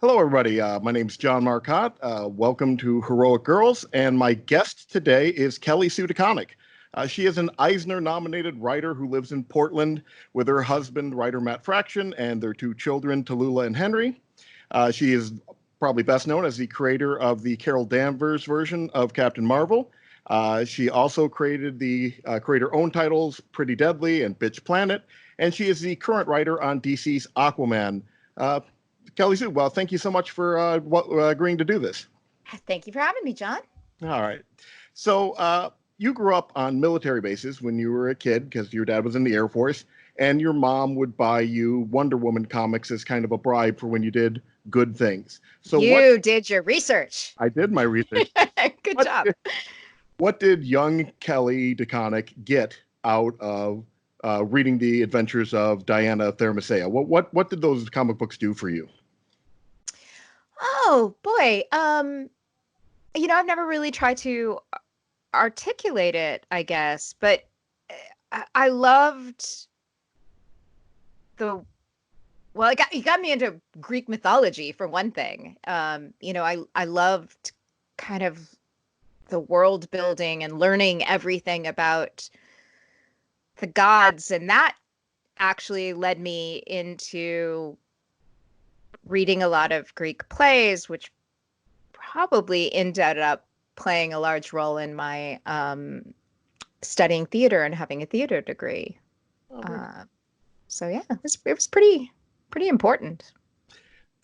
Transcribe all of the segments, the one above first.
Hello, everybody. My name's John Marcotte. Welcome to Heroic Girls, and my guest today is Kelly Sue DeConnick. She is an Eisner-nominated writer who lives in Portland with her husband, writer Matt Fraction, and their two children, Tallulah and Henry. She is probably best known as the creator of the Carol Danvers version of Captain Marvel. She also created her own titles, Pretty Deadly and Bitch Planet, and she is the current writer on DC's Aquaman. Kelly Sue, well, thank you so much for agreeing to do this. Thank you for having me, John. All right. So you grew up on military bases when you were a kid because your dad was in the Air Force, and your mom would buy you Wonder Woman comics as kind of a bribe for when you did good things. So you did your research. I did my research. Good job. What did young Kelly DeConnick get out of reading the adventures of Diana Thermosea? What did those comic books do for you? Oh boy. I've never really tried to articulate it, I guess, but I loved it got me into Greek mythology for one thing. I loved kind of the world building and learning everything about the gods, and that actually led me into reading a lot of Greek plays, which probably ended up playing a large role in my studying theater and having a theater degree. So yeah, it was pretty important.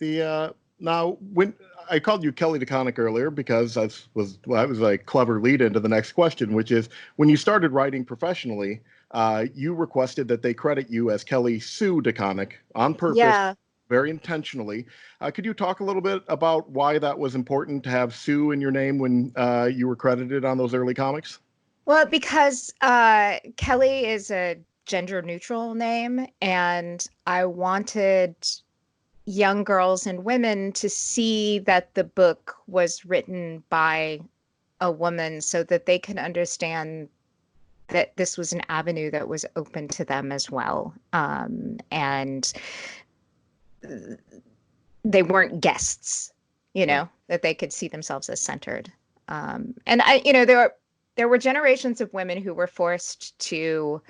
Now, when I called you Kelly DeConnick earlier because that was a clever lead into the next question, which is when you started writing professionally, you requested that they credit you as Kelly Sue DeConnick on purpose. Yeah. Very intentionally. Could you talk a little bit about why that was important to have Sue in your name when you were credited on those early comics? Well, because Kelly is a gender neutral name, and I wanted young girls and women to see that the book was written by a woman so that they can understand that this was an avenue that was open to them as well. And they weren't guests, that they could see themselves as centered. And there were generations of women who were forced to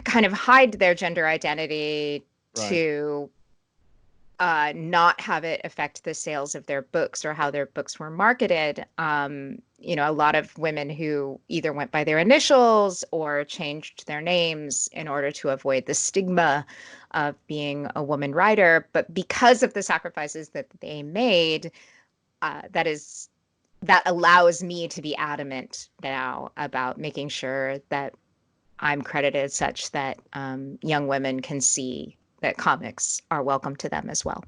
kind of hide their gender identity to not have it affect the sales of their books or how their books were marketed. A lot of women who either went by their initials or changed their names in order to avoid the stigma of being a woman writer. But because of the sacrifices that they made, that allows me to be adamant now about making sure that I'm credited such that young women can see that comics are welcome to them as well.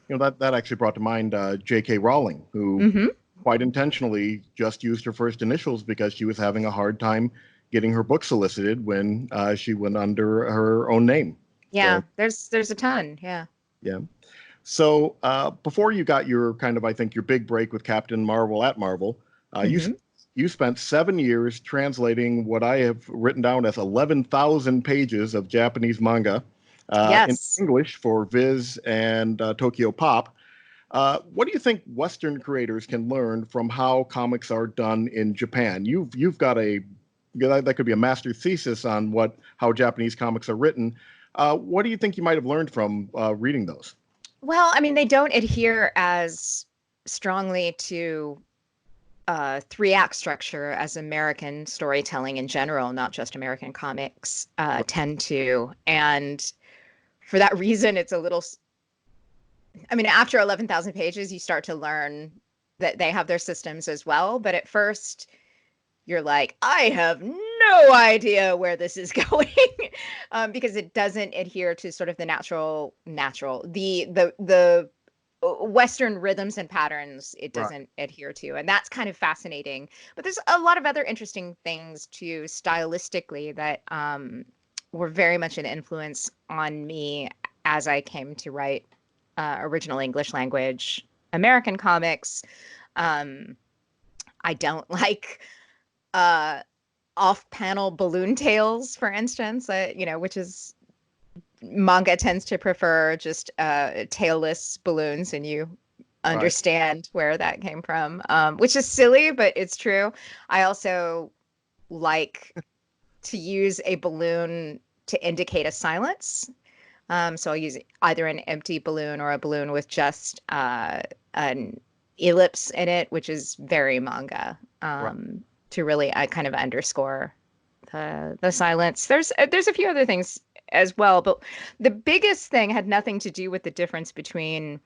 That actually brought to mind J.K. Rowling, who quite intentionally just used her first initials because she was having a hard time getting her book solicited when she went under her own name. Yeah, so, there's a ton. Yeah. Yeah. So before you got your I think your big break with Captain Marvel at Marvel, you spent 7 years translating what I have written down as 11,000 pages of Japanese manga in English for Viz and Tokyo Pop. What do you think Western creators can learn from how comics are done in Japan? You've got that could be a master thesis on how Japanese comics are written. What do you think you might have learned from reading those? Well, I mean, they don't adhere as strongly to 3-act structure as American storytelling in general, not just American comics, tend to. And for that reason, it's a little, after 11,000 pages, you start to learn that they have their systems as well. But at first, you're like, I have no idea where this is going, because it doesn't adhere to sort of the the Western rhythms and patterns it doesn't adhere to. And that's kind of fascinating. But there's a lot of other interesting things too, stylistically, that were very much an influence on me as I came to write original English language American comics. I don't like off-panel balloon tales, for instance, which is manga tends to prefer just tailless balloons, and you understand where that came from, which is silly, but it's true. I also like to use a balloon to indicate a silence. So I'll use either an empty balloon or a balloon with just an ellipse in it, which is very manga, to really kind of underscore the silence. There's a few other things as well, but the biggest thing had nothing to do with the difference between,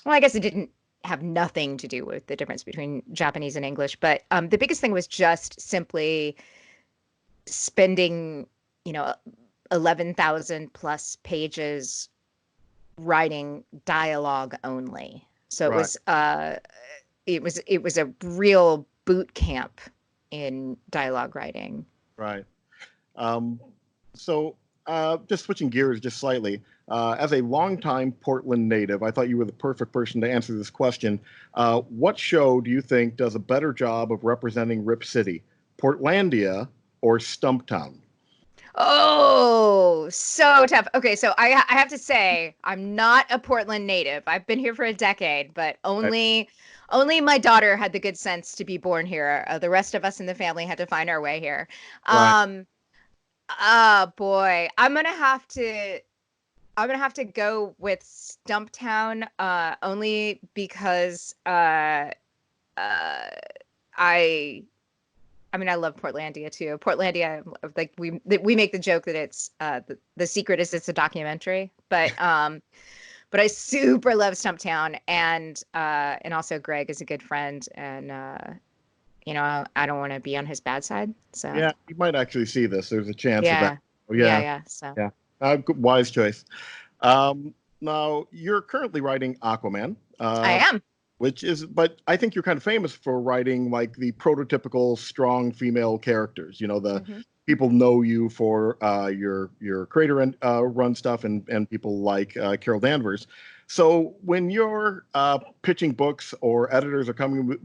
well, I guess it didn't have nothing to do with the difference between Japanese and English, but the biggest thing was just simply spending, 11,000 plus pages writing dialogue only. So it was a real boot camp in dialogue writing. Right. So just switching gears just slightly, as a longtime Portland native, I thought you were the perfect person to answer this question. What show do you think does a better job of representing Rip City, Portlandia or Stumptown? Oh, so tough. Okay, so I have to say I'm not a Portland native. I've been here for a decade, but only my daughter had the good sense to be born here. The rest of us in the family had to find our way here. Right. Boy, I'm gonna have to go with Stumptown, only because I mean, I love Portlandia too. Portlandia, like we make the joke that it's the secret is it's a documentary, but I super love Stumptown, and also Greg is a good friend, and I don't want to be on his bad side. So Yeah, you might actually see this. There's a chance of that. Yeah. So Wise choice. Now you're currently writing Aquaman. I am. But I think you're kind of famous for writing like the prototypical strong female characters. People know you for your creator and run stuff, and people like Carol Danvers. So when you're pitching books or editors are coming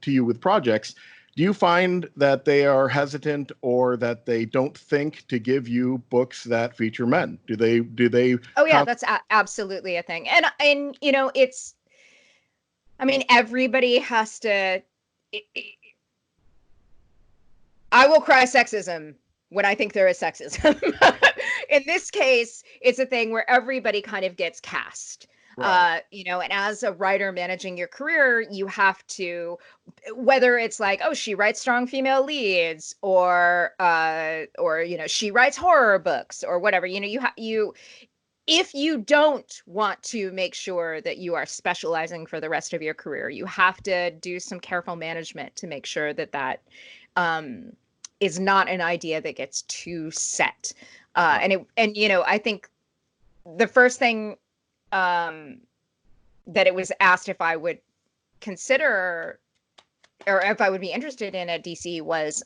to you with projects, do you find that they are hesitant or that they don't think to give you books that feature men? Do they? Oh yeah, that's absolutely a thing, and it's. I mean, everybody has to. I will cry sexism when I think there is sexism. In this case, it's a thing where everybody kind of gets cast. Right. And as a writer managing your career, you have to, whether it's like, oh, she writes strong female leads, or she writes horror books or whatever. If you don't want to make sure that you are specializing for the rest of your career, you have to do some careful management to make sure that is not an idea that gets too set. I think the first thing that it was asked if I would consider or if I would be interested in at DC was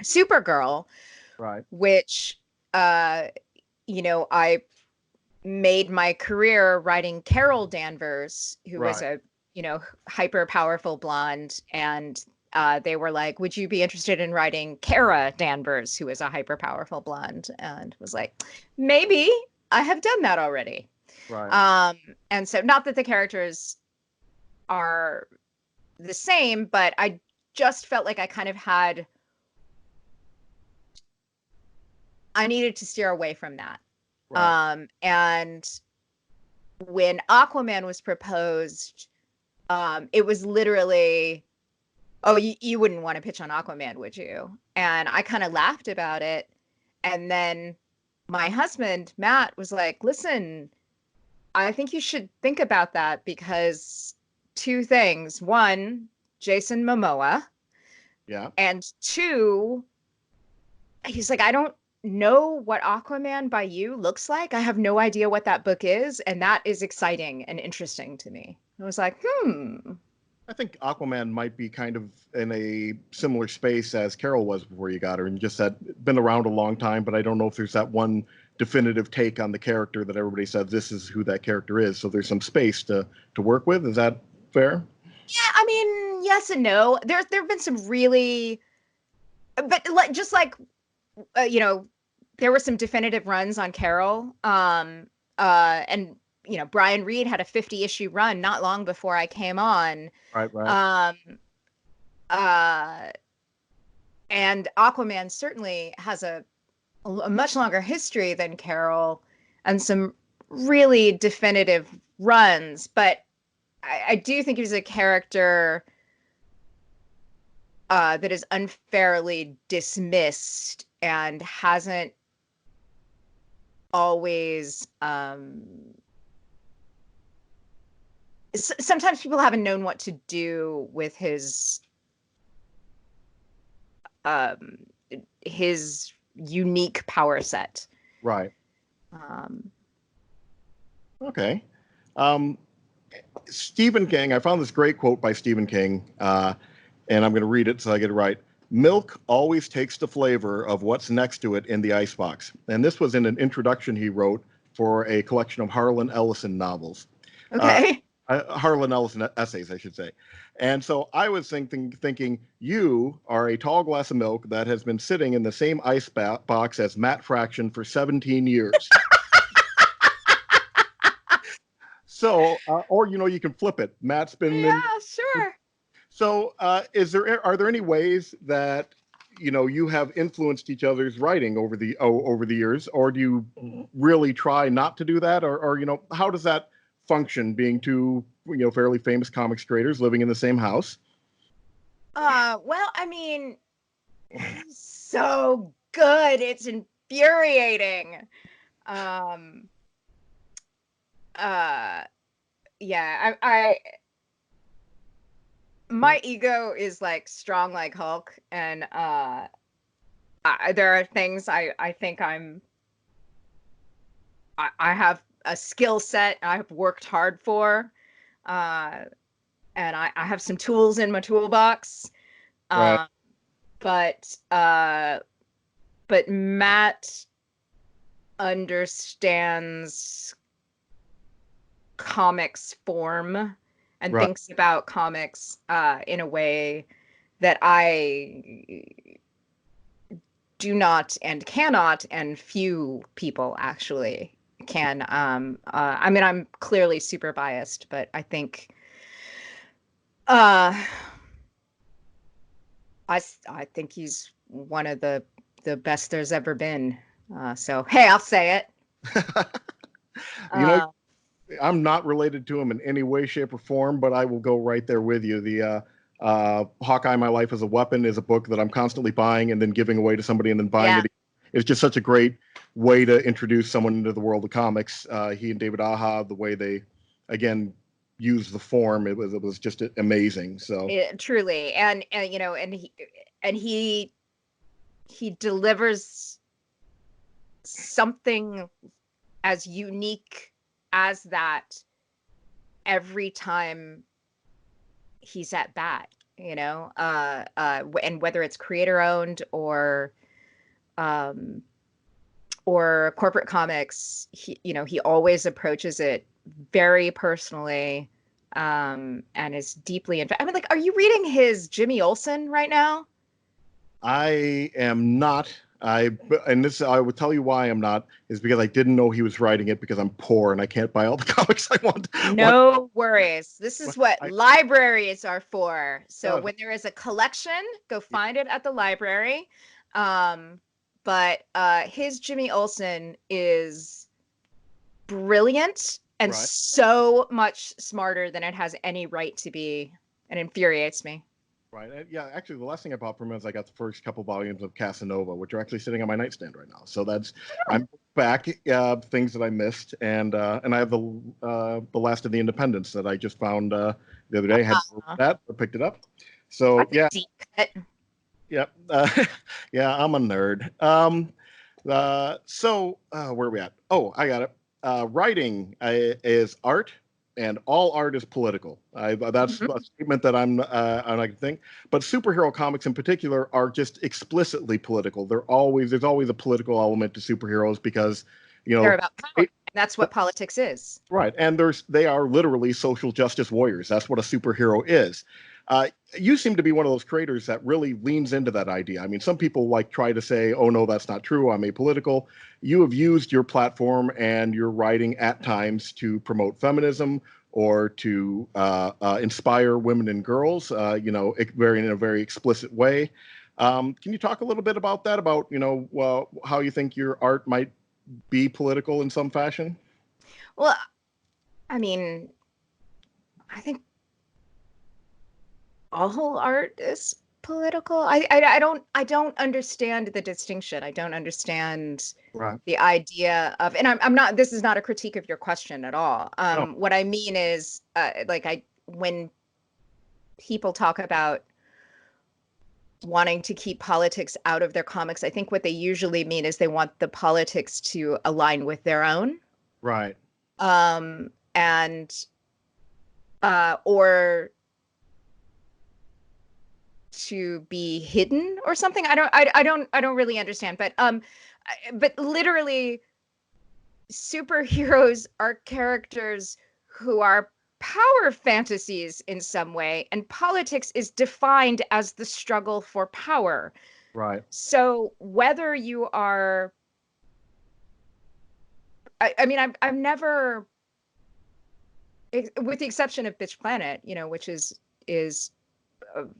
Supergirl, Right. which I made my career writing Carol Danvers, who was a, hyper powerful blonde. And they were like, would you be interested in writing Kara Danvers, who is a hyper powerful blonde? And was like, maybe. I have done that already. Right. And so not that the characters are the same, but I just felt like I kind of I needed to steer away from that. Right. And when Aquaman was proposed, it was literally, oh, you wouldn't want to pitch on Aquaman, would you? And I kind of laughed about it. And then my husband, Matt, was like, listen, I think you should think about that because two things. One, Jason Momoa. Yeah. And two, he's like, I don't know what Aquaman by You looks like. I have no idea what that book is. And that is exciting and interesting to me. I was like, I think Aquaman might be kind of in a similar space as Carol was before you got her, and just that been around a long time, but I don't know if there's that one definitive take on the character that everybody says this is who that character is. So there's some space to work with. Is that fair? Yeah, I mean, yes and no. There have been some really, but just like, there were some definitive runs on Carol. And Brian Reed had a 50-issue run not long before I came on. Right, right. And Aquaman certainly has a much longer history than Carol and some really definitive runs. But I do think he's a character that is unfairly dismissed and hasn't always sometimes people haven't known what to do with his unique power set. Right. Okay. Stephen King, I found this great quote by Stephen King, and I'm going to read it so I get it right. Milk always takes the flavor of what's next to it in the icebox. And this was in an introduction he wrote for a collection of Harlan Ellison novels. Okay. Harlan Ellison essays, I should say. And so I was thinking, you are a tall glass of milk that has been sitting in the same ice box as Matt Fraction for 17 years. So, or, you can flip it. Matt's been sure. So are there any ways that, you have influenced each other's writing over the years, or do you really try not to do that? Or how does that function, being two, fairly famous comics creators living in the same house? Well, I mean, he's so good. It's infuriating. Yeah, my ego is like strong like Hulk, and there are things I think I have a skill set I have worked hard for, and I have some tools in my toolbox. Right. But Matt understands comics form and Right. thinks about comics in a way that I do not and cannot, and few people actually can. I mean, I'm clearly super biased, but I think I think he's one of the best there's ever been. So hey, I'll say it. I'm not related to him in any way, shape, or form, but I will go right there with you. The Hawkeye, My Life as a Weapon is a book that I'm constantly buying and then giving away to somebody and then buying it. It's just such a great way to introduce someone into the world of comics. He and David Aja, the way they, again, use the form, it was just amazing. So truly, and he delivers something as unique as that every time he's at bat, and whether it's creator owned or corporate comics, he always approaches it very personally, and is deeply I mean, like, are you reading his Jimmy Olsen right now? I am not. I would tell you why I'm not, is because I didn't know he was writing it, because I'm poor and I can't buy all the comics I want. No worries. This is what libraries are for. So when there is a collection, go find it at the library. But his Jimmy Olsen is brilliant and so much smarter than it has any right to be, and infuriates me. Right. Yeah, actually, the last thing I bought from him is I got the first couple volumes of Casanova, which are actually sitting on my nightstand right now. So I'm back things that I missed, and I have the Last of the Independents that I just found the other day. I had that, I picked it up. So that's a deep cut. Yep. Yeah, I'm a nerd. So where are we at? Oh, I got it. Writing is art, and all art is political. That's a statement that I think. But superhero comics in particular are just explicitly political. There's always a political element to superheroes, because they're about power. And that's what politics is. Right, and they are literally social justice warriors. That's what a superhero is. You seem to be one of those creators that really leans into that idea. I mean, some people like try to say, "Oh no, that's not true. I'm apolitical." You have used your platform and your writing at times to promote feminism or to inspire women and girls. In a very explicit way. Can you talk a little bit about that? About how you think your art might be political in some fashion? Well, I mean, I think all art is political. I don't understand the distinction. I don't understand Right. the idea of, and I'm not, this is not a critique of your question at all. No. What I mean is, when people talk about wanting to keep politics out of their comics, I think what they usually mean is they want the politics to align with their own. Right. And or to be hidden or something. I don't really understand, but literally superheroes are characters who are power fantasies in some way, and politics is defined as the struggle for power. Right. So whether you are, I mean, I've never, with the exception of Bitch Planet, which is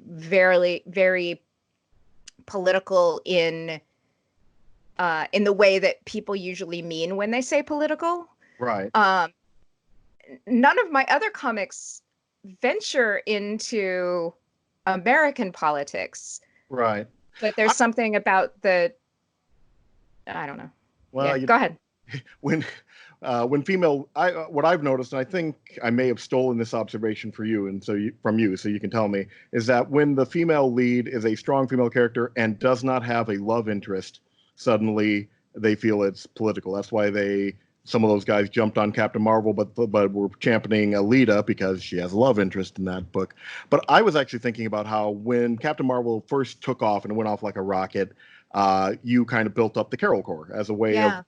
very, very political in the way that people usually mean when they say political. Right. None of my other comics venture into American politics, Right. but there's something about I don't know. Well, Yeah, go ahead. when female, what I've noticed, and I think I may have stolen this observation for you, and from you, so you can tell me, is that when the female lead is a strong female character and does not have a love interest, suddenly they feel it's political. That's why some of those guys jumped on Captain Marvel, but were championing Alita because she has a love interest in that book. But I was actually thinking about how when Captain Marvel first took off and went off like a rocket, you kind of built up the Carol Corps as a way of,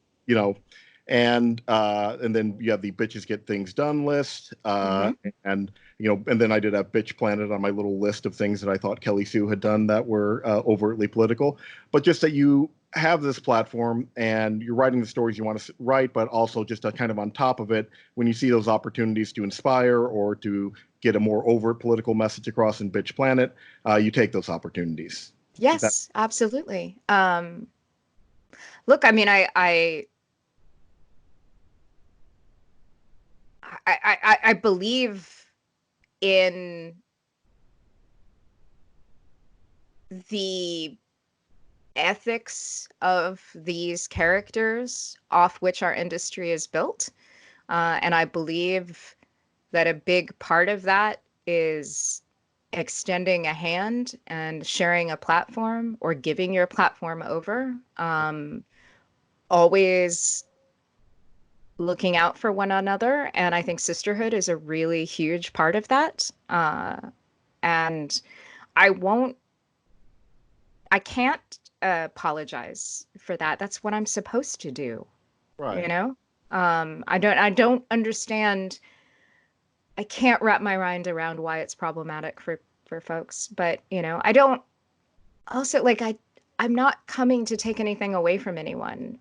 and then you have the bitches get things done list, and then I did have Bitch Planet on my little list of things that I thought Kelly Sue had done that were overtly political. But just that you have this platform and you're writing the stories you want to write, but also just kind of on top of it, when you see those opportunities to inspire or to get a more overt political message across in Bitch Planet, you take those opportunities. Yes, absolutely. Look, I mean, I believe in the ethics of these characters off which our industry is built. And I believe that a big part of that is extending a hand and sharing a platform or giving your platform over. Always looking out for one another. And I think sisterhood is a really huge part of that. And I can't apologize for that. That's what I'm supposed to do. Right. I don't understand. I can't wrap my mind around why it's problematic for folks, but I don't also I'm not coming to take anything away from anyone,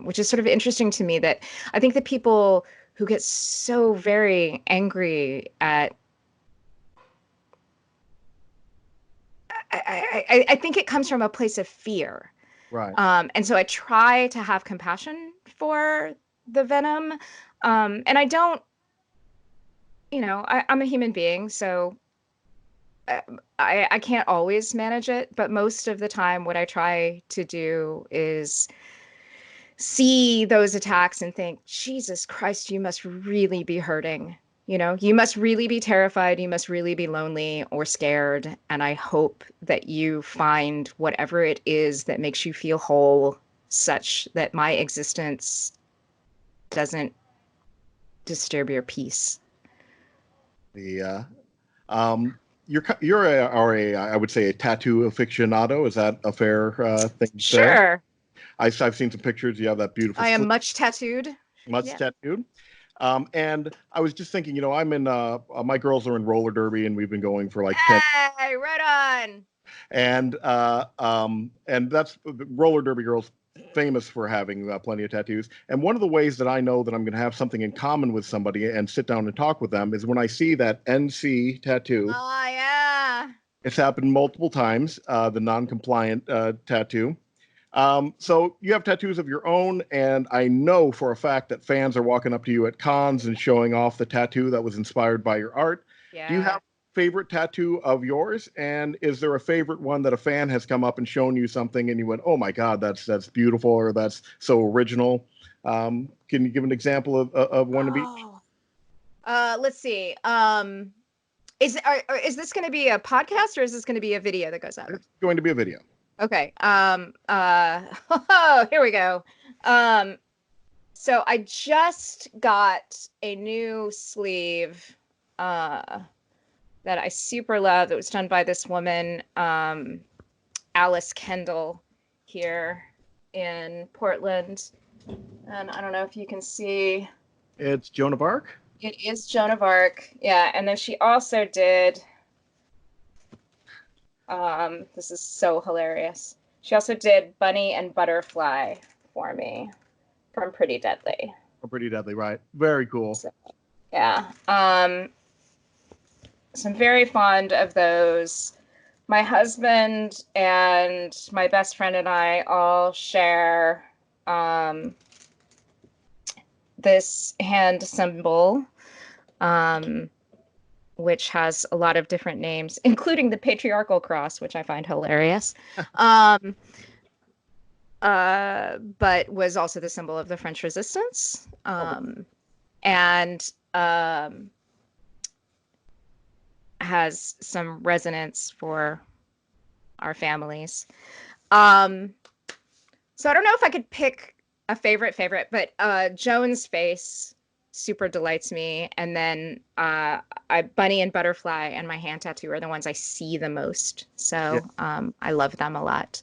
which is sort of interesting to me, that I think the people who get so very angry at, I think it comes from a place of fear. Right. And so I try to have compassion for the venom. And I don't, I'm a human being, so I can't always manage it, but most of the time what I try to do is see those attacks and think, Jesus Christ, you must really be hurting. You must really be terrified. You must really be lonely or scared. And I hope that you find whatever it is that makes you feel whole, such that my existence doesn't disturb your peace. You're I would say a tattoo aficionado. Is that a fair thing to say? Sure. I've seen some pictures. You have that beautiful. I am much tattooed. Much Yeah. tattooed. And I was just thinking, I'm in, my girls are in roller derby and we've been going for like 10. Hey, right on. And that's roller derby girls famous for having plenty of tattoos. And one of the ways that I know that I'm going to have something in common with somebody and sit down and talk with them is when I see that NC tattoo. Oh, yeah. It's happened multiple times, the non-compliant tattoo. So you have tattoos of your own, and I know for a fact that fans are walking up to you at cons and showing off the tattoo that was inspired by your art. Do you have Yeah. a favorite tattoo of yours? And is there a favorite one that a fan has come up and shown you something and you went, oh my God, that's beautiful, or that's so original? Can you give an example of one of each? Oh. Let's see. Is this going to be a podcast or is this going to be a video that goes up? It's going to be a video. Okay. Here we go. So I just got a new sleeve that I super love. It was done by this woman, Alice Kendall, here in Portland. And I don't know if you can see. It's Joan of Arc? It is Joan of Arc. Yeah. And then she also did. This is so hilarious. She also did Bunny and Butterfly for me from Pretty Deadly. Oh, Pretty Deadly, right. Very cool. So, yeah. So I'm very fond of those. My husband and my best friend and I all share this hand symbol, which has a lot of different names, including the patriarchal cross, which I find hilarious. But was also the symbol of the French Resistance. And has some resonance for our families. So I don't know if I could pick a favorite, but Joan's face super delights me. And then Bunny and Butterfly and my hand tattoo are the ones I see the most. So I love them a lot.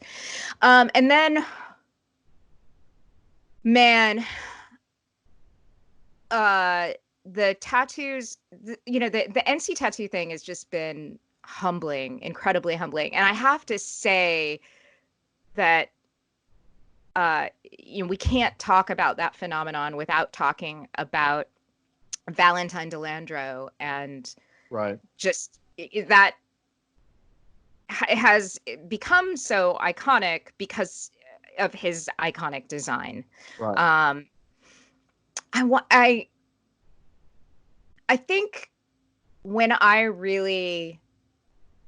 And then, man, the tattoos, the NC tattoo thing has just been humbling, incredibly humbling. And I have to say that we can't talk about that phenomenon without talking about Valentine DeLandro and just that has become so iconic because of his iconic design. Right. I think when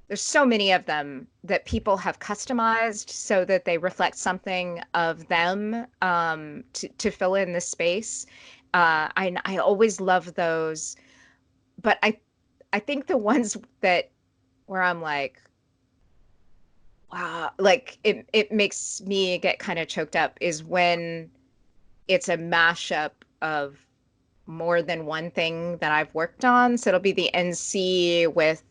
there's so many of them that people have customized so that they reflect something of them to fill in the space. I always love those, but I think the ones where I'm like, wow, like it makes me get kind of choked up is when it's a mashup of more than one thing that I've worked on. So it'll be the NC with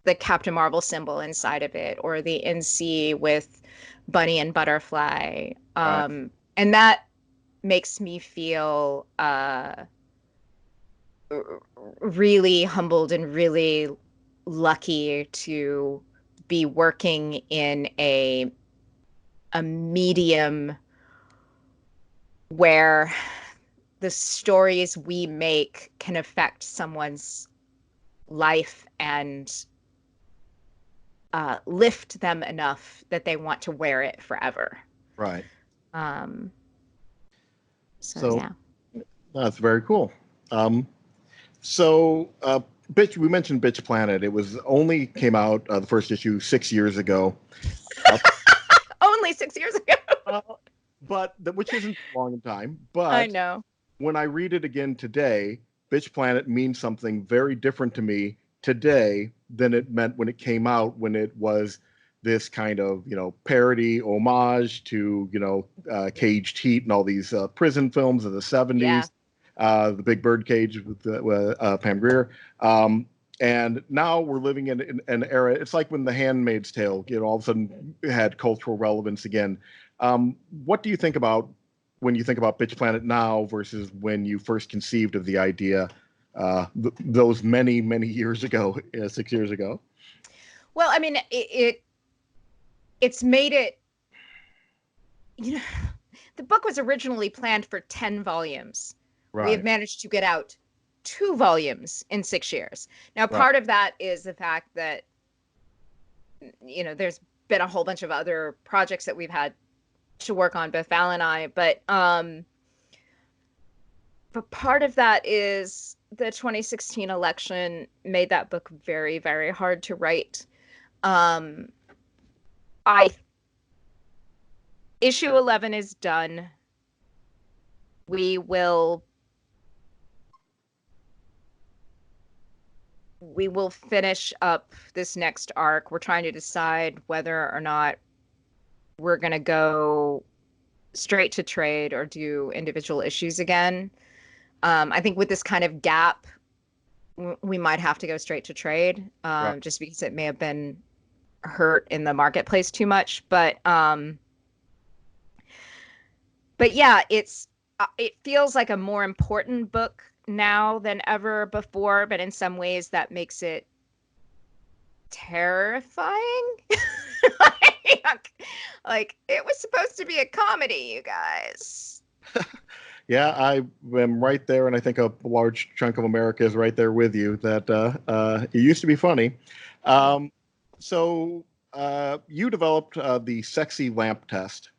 the Captain Marvel symbol inside of it, or the NC with Bunny and Butterfly. And that makes me feel really humbled and really lucky to be working in a medium where the stories we make can affect someone's life and lift them enough that they want to wear it forever. Right. So yeah. That's very cool. We mentioned Bitch Planet. It was only came out, the first issue 6 years ago. Only 6 years ago. Which isn't a long time. But I know. When I read it again today, Bitch Planet means something very different to me today than it meant when it came out, when it was this kind of, parody homage to, Caged Heat and all these prison films of the 70s, The Big Birdcage with Pam Grier. And now we're living in an era, it's like when The Handmaid's Tale, all of a sudden had cultural relevance again. What do you think about when you think about Bitch Planet now versus when you first conceived of the idea those many, many years ago, 6 years ago? Well, I mean, it's made it, you know, the book was originally planned for 10 volumes. Right. We have managed to get out 2 volumes in 6 years. Now, part of that is the fact that, you know, there's been a whole bunch of other projects that we've had to work on, both Val and I, but part of that is the 2016 election made that book very, very hard to write. Issue 11 is done. We will finish up this next arc. We're trying to decide whether or not we're going to go straight to trade or do individual issues again. I think with this kind of gap, we might have to go straight to trade, just because it may have been hurt in the marketplace too much. But yeah, it feels like a more important book now than ever before, but in some ways that makes it terrifying. Like, it was supposed to be a comedy, you guys. Yeah, I am right there, and I think a large chunk of America is right there with you, that it used to be funny. So you developed the sexy lamp test,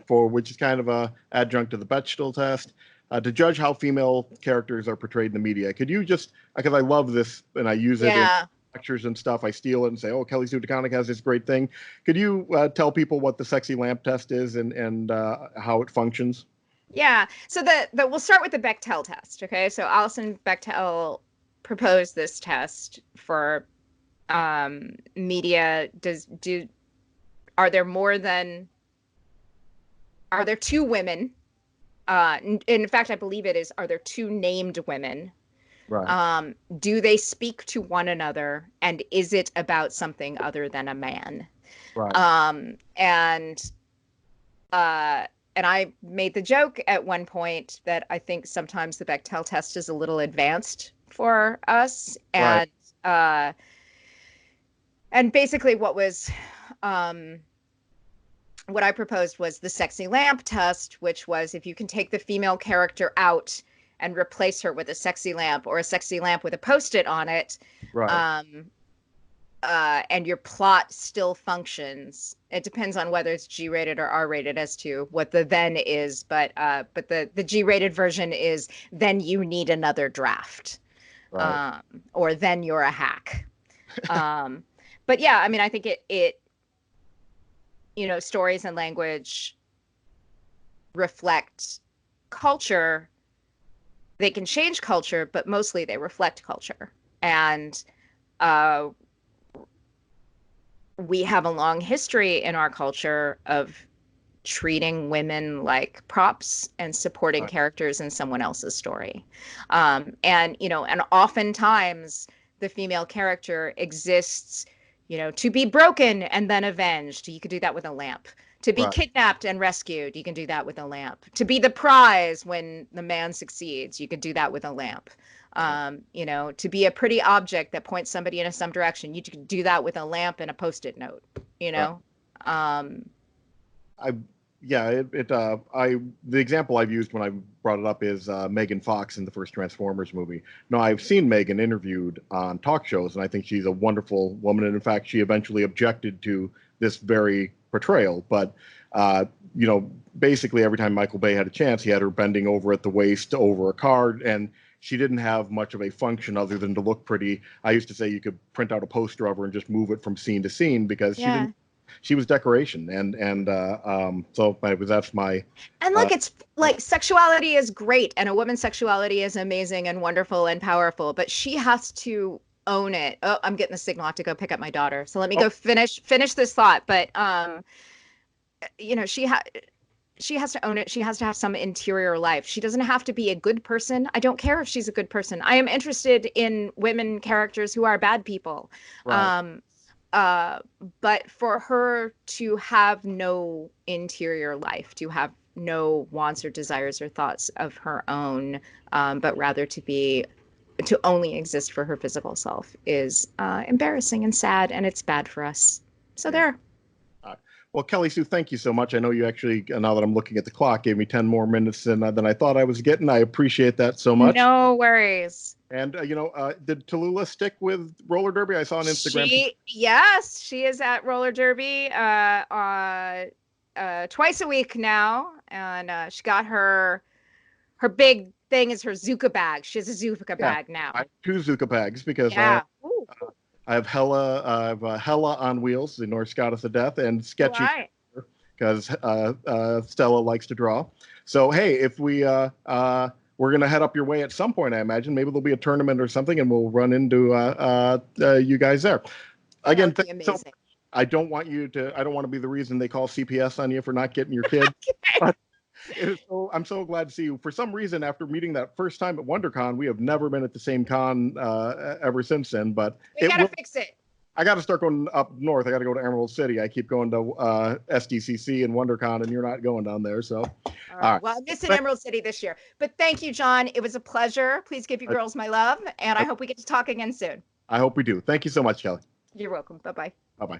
for which is kind of a adjunct to the Bechdel test, to judge how female characters are portrayed in the media. Could you just, because I love this and I use it in lectures and stuff, I steal it and say, oh, Kelly Sue DeConnick has this great thing. Could you tell people what the sexy lamp test is and how it functions? Yeah. So we'll start with the Bechdel test. Okay. So Alison Bechdel proposed this test for media. Are there 2 women? In fact, I believe it is, are there 2 named women? Right. Do they speak to one another? And is it about something other than a man? Right. And I made the joke at one point that I think sometimes the Bechdel test is a little advanced for us. And and basically what I proposed was the sexy lamp test, which was if you can take the female character out and replace her with a sexy lamp, or a sexy lamp with a Post-it on it, and your plot still functions. It depends on whether it's G-rated or R-rated as to what the then is, but the G-rated version is then you need another draft, or then you're a hack. But yeah, I mean, I think it you know, stories and language reflect culture. They can change culture, but mostly they reflect culture. And we have a long history in our culture of treating women like props and supporting characters in someone else's story. And, you know, and oftentimes the female character exists, you know, to be broken and then avenged. You could do that with a lamp. To be kidnapped and rescued, you can do that with a lamp. To be the prize when the man succeeds, you could do that with a lamp. You know, to be a pretty object that points somebody in some direction, you can do that with a lamp and a Post-it note, you know? The example I've used when I brought it up is Megan Fox in the first Transformers movie. Now, I've seen Megan interviewed on talk shows, and I think she's a wonderful woman. And in fact, she eventually objected to this very portrayal. But, you know, basically every time Michael Bay had a chance, he had her bending over at the waist over a card, and she didn't have much of a function other than to look pretty. I used to say you could print out a poster of her and just move it from scene to scene, because she was decoration. So that's my. And look, it's like sexuality is great, and a woman's sexuality is amazing and wonderful and powerful, but she has to own it. Oh, I'm getting the signal. I have to go pick up my daughter. So let me go finish this thought. But you know, she has to own it. She has to have some interior life. She doesn't have to be a good person. I don't care if she's a good person. I am interested in women characters who are bad people. But for her to have no interior life, to have no wants or desires or thoughts of her own, but rather to only exist for her physical self is embarrassing and sad, and it's bad for us. So there. Well, Kelly Sue, thank you so much. I know you actually, now that I'm looking at the clock, gave me 10 more minutes than I thought I was getting. I appreciate that so much. No worries. And, did Tallulah stick with roller derby? I saw on Instagram. Yes, she is at roller derby twice a week now. And she got her big thing is her Zuka bag. She has a Zuka bag now. I have 2 Zuka bags because I have Hella on wheels, the Norse goddess of death, and Sketchy because Stella likes to draw. So hey, if we're gonna head up your way at some point, I imagine maybe there'll be a tournament or something, and we'll run into you guys there. Again, so I don't want to be the reason they call CPS on you for not getting your kid. But I'm so glad to see you. For some reason, after meeting that first time at WonderCon, we have never been at the same con ever since then. But we gotta fix it. I got to start going up north. I got to go to Emerald City. I keep going to SDCC and WonderCon, and you're not going down there. So, all right. Well, I'm missing Emerald City this year. But thank you, John. It was a pleasure. Please give you girls my love, and I hope we get to talk again soon. I hope we do. Thank you so much, Kelly. You're welcome. Bye-bye. Bye-bye.